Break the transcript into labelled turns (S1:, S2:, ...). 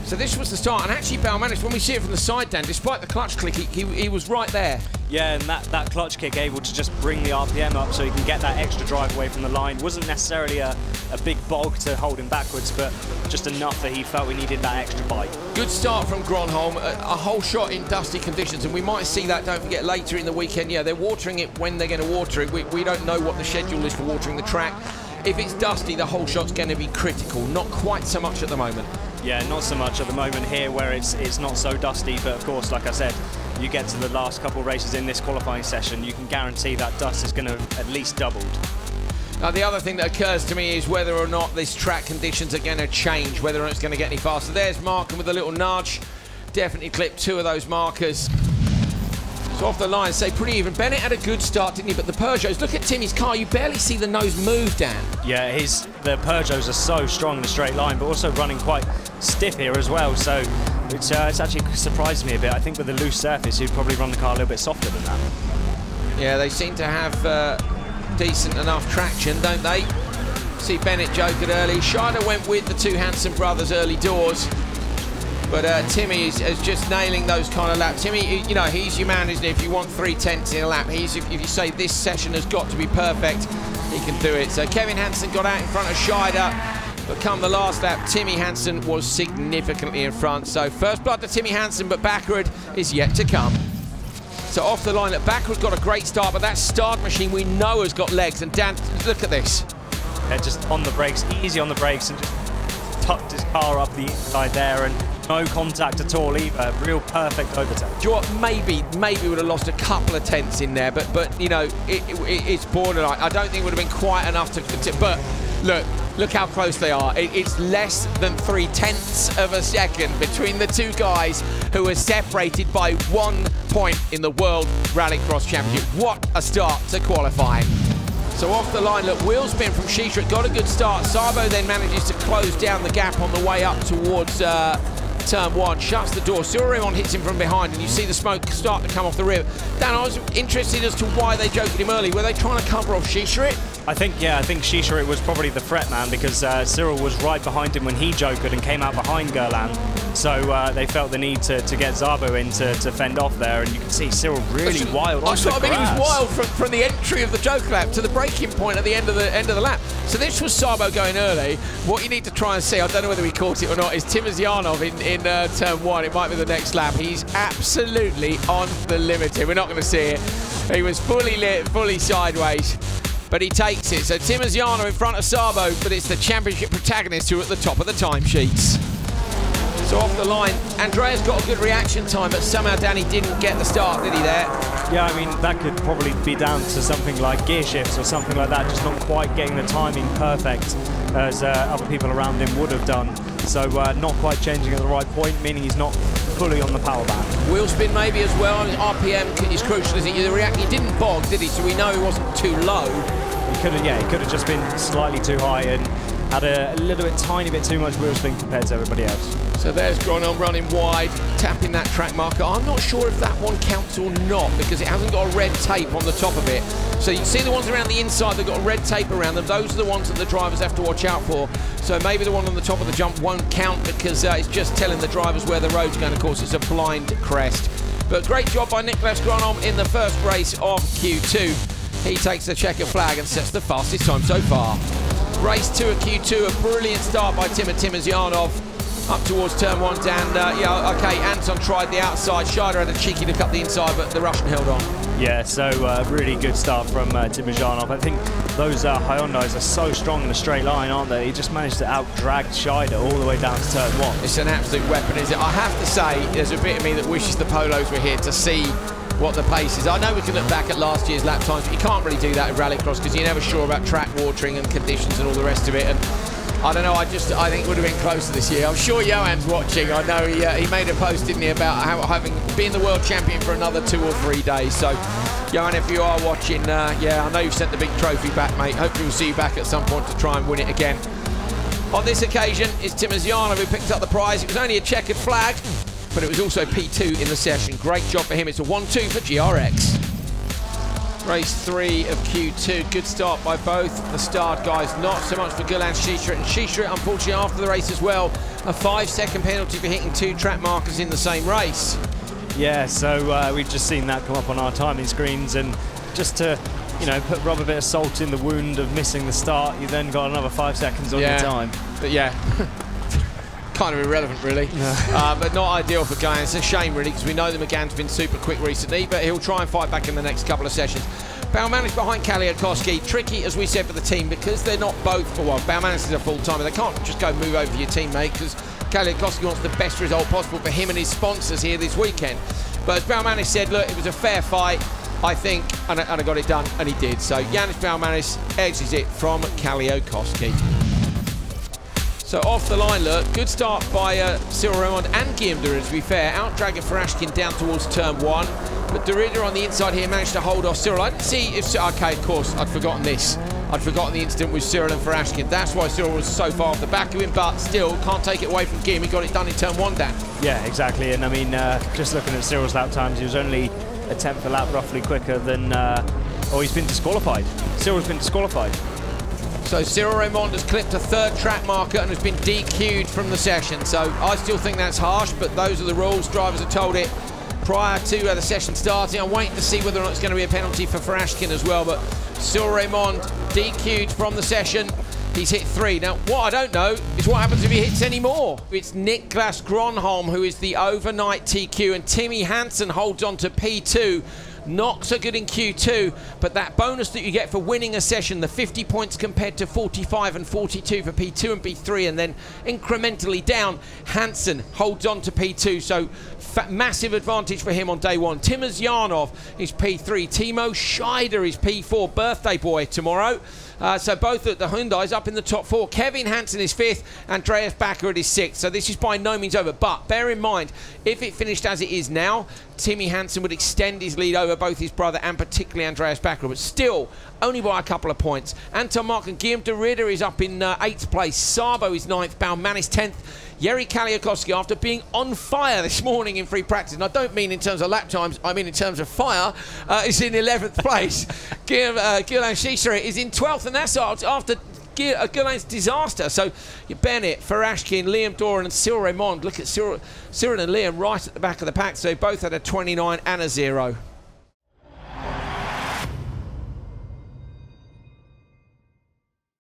S1: So this was the start, and actually Bell managed, when we see it from the side, Dan, despite the clutch click, he was right there.
S2: Yeah, and that clutch kick able to just bring the RPM up so he can get that extra drive away from the line. Wasn't necessarily a big bulk to hold him backwards, but just enough that he felt we needed that extra bite.
S1: Good start from Gronholm, a whole shot in dusty conditions, and we might see that, don't forget, later in the weekend. Yeah, they're watering it when they're going to water it. We don't know what the schedule is for watering the track. If it's dusty, the whole shot's going to be critical. Not quite so much at the moment.
S2: Yeah, not so much at the moment here where it's not so dusty, but of course, like I said, you get to the last couple races in this qualifying session, you can guarantee that dust is going to at least doubled.
S1: Now, the other thing that occurs to me is whether or not this track conditions are going to change, whether or not it's going to get any faster. There's Markham with a little nudge. Definitely clipped 2 of those markers. So off the line, say pretty even. Bennett had a good start, didn't he? But the Peugeots, look at Timmy's car. You barely see the nose move, Dan.
S2: Yeah, the Peugeots are so strong in the straight line, but also running quite stiff here as well. So it's actually surprised me a bit. I think with the loose surface, you'd probably run the car a little bit softer than that.
S1: Yeah, they seem to have decent enough traction, don't they? See Bennett jokered early. Scheider went with the 2 Hansen brothers early doors. But Timmy is just nailing those kind of laps. Timmy, you know, he's your man, isn't he? If you want 3/10 in a lap, if you say this session has got to be perfect, he can do it. So Kevin Hansen got out in front of Scheider, but come the last lap, Timmy Hansen was significantly in front. So first blood to Timmy Hansen, but backward is yet to come. So off the line, look, backward's got a great start, but that start machine we know has got legs. And Dan, look at this.
S2: Yeah, just on the brakes, easy on the brakes, and just tucked his car up the inside there, and no contact at all either. Real perfect overtake.
S1: Do you know what? Maybe would have lost a couple of tenths in there, but you know, it's borderline. I don't think it would have been quite enough to but look how close they are. It's less than 3/10 of a second between the 2 guys who are separated by 1 point in the World Rallycross Championship. What a start to qualifying. So off the line, look, wheel spin from Sheeter, got a good start. Sabo then manages to close down the gap on the way up towards turn 1, shuts the door. Silveremon hits him from behind, and you see the smoke start to come off the rear. Dan, I was interested as to why they joked him early. Were they trying to cover off Sheeter?
S2: I think Sheeter was probably the threat man, because Cyril was right behind him when he jokered and came out behind Gerland. So they felt the need to get Szabo in to fend off there, and you can see Cyril really wild on the grass.
S1: I mean, he was wild from the entry of the joke lap to the braking point at the end of the lap. So this was Szabo going early. What you need to try and see, I don't know whether he caught it or not, is Timozyanov in turn 1. It might be the next lap. He's absolutely on the limit here. We're not going to see it. He was fully lit, fully sideways, but he takes it. So Timozyanov in front of Szabo, but it's the championship protagonists who are at the top of the timesheets. So off the line, Andreas got a good reaction time, but somehow Danny didn't get the start, did he there?
S2: Yeah, I mean, that could probably be down to something like gear shifts or something like that, just not quite getting the timing perfect as other people around him would have done. So not quite changing at the right point, meaning he's not fully on the power band.
S1: Wheel spin maybe as well. RPM is crucial, is it? He didn't bog, did he? So we know he wasn't too low.
S2: He could have just been slightly too high and had a little bit, tiny bit too much wheel spin compared to everybody else.
S1: So there's Gronholm running wide, tapping that track marker. I'm not sure if that one counts or not, because it hasn't got a red tape on the top of it. So you see the ones around the inside, they've got red tape around them. Those are the ones that the drivers have to watch out for. So maybe the one on the top of the jump won't count, because it's just telling the drivers where the road's going. Of course, it's a blind crest. But great job by Niklas Gronholm in the first race of Q2. He takes the checker flag and sets the fastest time so far. Race 2 of Q2, a brilliant start by Timozyanov. Up towards turn 1, Dan. Yeah, okay, Anton tried the outside. Scheider had a cheeky look up the inside, but the Russian held on.
S2: Yeah, so really good start from Timozyanov. I think those Hyundais are so strong in the straight line, aren't they? He just managed to out-drag Scheider all the way down to turn 1.
S1: It's an absolute weapon, isn't it? I have to say, there's a bit of me that wishes the Polos were here to see what the pace is. I know we can look back at last year's lap times, but you can't really do that in Rallycross because you're never sure about track watering and conditions and all the rest of it. And I don't know, I think it would have been closer this year. I'm sure Johan's watching. I know he made a post, didn't he, about how having been the world champion for another 2 or 3 days. So, Johan, if you are watching, yeah, I know you've sent the big trophy back, mate. Hopefully we'll see you back at some point to try and win it again. On this occasion, it's Timozyanov who picked up the prize. It was only a checkered flag, but it was also P2 in the session. Great job for him. It's a 1-2 for GRX. Race 3 of Q2. Good start by both the starred guys. Not so much for Gulan Shishrit. And Shishrit, unfortunately, after the race as well, a 5-second penalty for hitting 2 track markers in the same race.
S2: Yeah, so we've just seen that come up on our timing screens, and just to, you know, rub a bit of salt in the wound of missing the start, you then got another 5 seconds on your time.
S1: But yeah, kind of irrelevant, really. But not ideal for Gulan. It's a shame, really, because we know that McGann's been super quick recently, but he'll try and fight back in the next couple of sessions. Baumanis behind Kaliakowski. Tricky, as we said, for the team, because they're not both for one. Baumanis is a full-timer. They can't just go move over your teammate, because Kaliakowski wants the best result possible for him and his sponsors here this weekend. But as Baumanis said, look, it was a fair fight, I think, and I got it done, and he did. So Yanis Baumanis edges it from Kaliakowski. So off the line, look, good start by Cyril Raymond and Guillaume de Ridder, to be fair. Out-dragging Farashkin down towards turn 1. But de Ridder on the inside here managed to hold off Cyril. I didn't see if... Okay, of course, I'd forgotten this. I'd forgotten the incident with Cyril and Farashkin. That's why Cyril was so far off the back of him, but still can't take it away from Guillaume. He got it done in turn 1, Dan. Yeah, exactly. And I mean, just looking at Cyril's lap times, he was only a tenth a lap roughly quicker than... oh, he's been disqualified. Cyril's been disqualified. So Cyril Raymond has clipped a 3rd track marker and has been DQ'd from the session. So I still think that's harsh, but those are the rules. Drivers are told it prior to the session starting. I'm waiting to see whether or not it's going to be a penalty for Farashkin as well. But Cyril Raymond DQ'd from the session. He's hit 3. Now, what I don't know is what happens if he hits any more. It's Niklas Gronholm, who is the overnight TQ, and Timmy Hansen holds on to P2. Not so good in Q2, but that bonus that you get for winning a session, the 50 points compared to 45 and 42 for P2 and P3, and then incrementally down, Hansen holds on to P2, so massive advantage for him on day 1. Timur Yanov is P3, Timo Scheider is P4, birthday boy tomorrow. So both the Hyundais up in the top 4. Kevin Hansen is 5th, Andreas Backer at his 6th. So this is by no means over. But bear in mind, if it finished as it is now, Timmy Hansen would extend his lead over both his brother and particularly Andreas Backer, but still only by a couple of points. Anton Mark and Guillaume de Ridder is up in 8th place. Sabo is 9th, Baumanis 10th. Jiri Kaliakowski, after being on fire this morning in free practice, and I don't mean in terms of lap times, I mean in terms of fire, is in 11th place. Gulan Shishrit is in 12th, and that's after Gulan's disaster. So Bennett, Farashkin, Liam Doran and Cyril Raymond. Look at Cyril and Liam right at the back of the pack. So they both had a 29 and a 0.